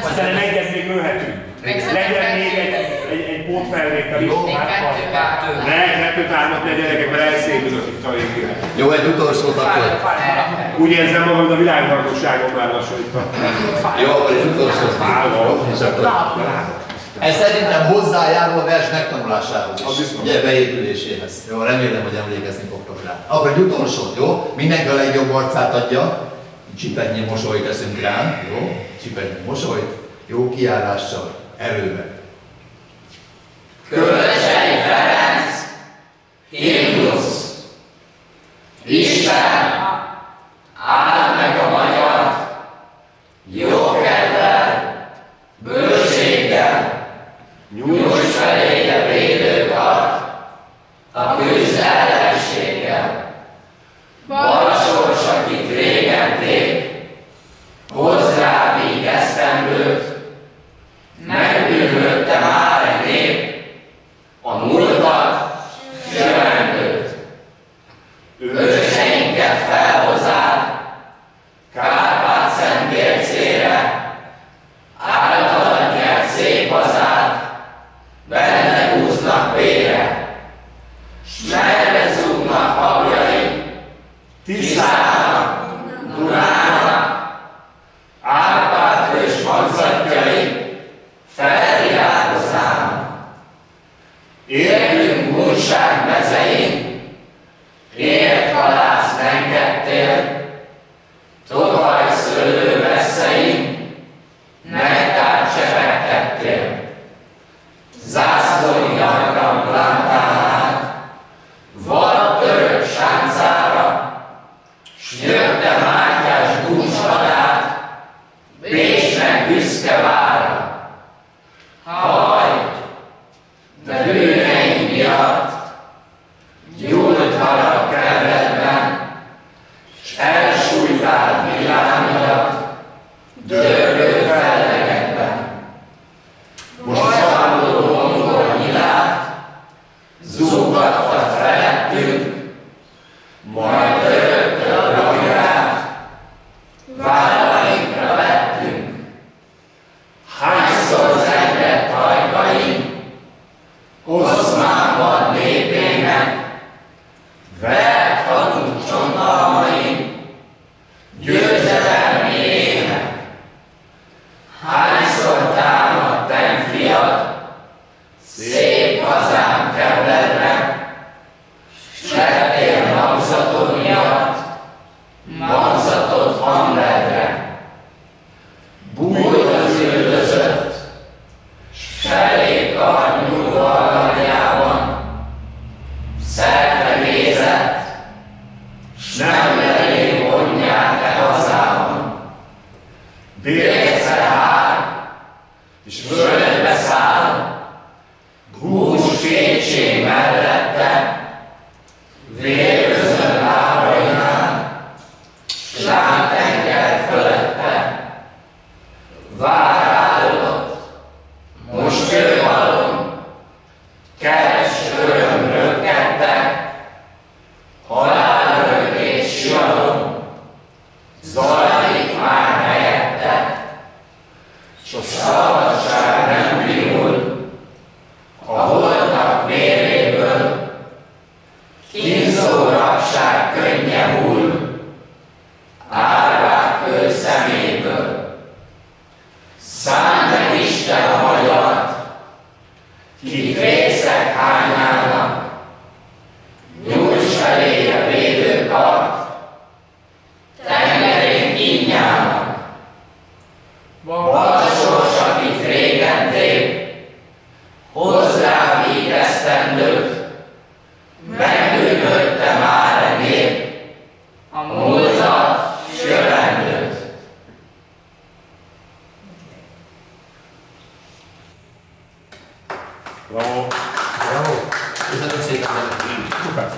Aztán egyezmég lőhetünk. Legyen még egy pótfelvétel is. Ne, 2-3-at ne gyerekek, mert elszépülök itt a végére. Jó, egy utolsót akkor. Úgy érzem magam, a világbajnokságon már lassan itt van. Jó, akkor egy utolsót. Ez szerintem hozzájárul a vers megtanulásához is, ugye beépüléséhez. Jó, remélem, hogy emlékezni fogtok rá. Akkor egy utolsó, jó? Mindenki a legjobb arcát adja. Csipetnyi mosolyt teszünk rám, jó? Csipetnyi mosolyt, jó kiállással, erővel. Kölcsei Ferenc, himnusz. Isten, áld meg a magyar, jó kedvel, bőséggel, nyújts feléje védőkart, a küzd ellenséggel. Balsors, akit régen tép, hozz rá víg esztendőt, megbűnhődte már egy nép, a múltat, jövendőt. Őseinket felhozzád, Kárpát-Szent Gércére, általad nyert szép hazád, benne húznak vére, s merre zúgnak habjaink, Tiszának, Dunának, Árpád-hős magzatjaink, felvirágozzának. Értünk Hunság mezein, ért halász engedtél, Tokaj szőlő vesszein, nektár csepegtettél. Zászlói arram lámpánál, vad örök sáncára, s nyögte Mátyás dúsvadát, Bécsnek büszke vára. Hajj, de bűneim miatt gyújt harag kedvedben, s elsújtál villámidat, dörgő fellegekben. Most halló hangol nyilát, zúgatta felettünk, majd örökre a ragját, vállainkra vettünk. Hányszor zengett hajkaink, Oszmán vad népének, vert hadunk csontalmaink, győzelmi ének. Hányszor támadt fiad, szép hazám Kebledre, s lettél magzatod miatt, magzatod Hamledre. Bújt az üldözött, s felé karnyúló alanyában, szerte nézett, s nem lelé vonját e hazában. Bérce hár, és völgybe száll, hús kétség mellette, vérözön lábainál, s lámtenger fölette. Vár állott, most kőhalom, keres örömről kettek, halálörögés sialom, zajlik már helyette, s a szabadság nem bírul, a holtak véréből, kínzó rabság könnye hull, árvák kő szeméből. Szánd meg Isten a magyart, ki fészek hányának, nyújts feléje védőkart, tengerén kínjának. Balsors, akit régen tép, hozz rá víg esztendőt, megbűnhődte már a nép, a múltat s jövendőt. Bravo! Bravo! Köszönöm szépen! Szuper!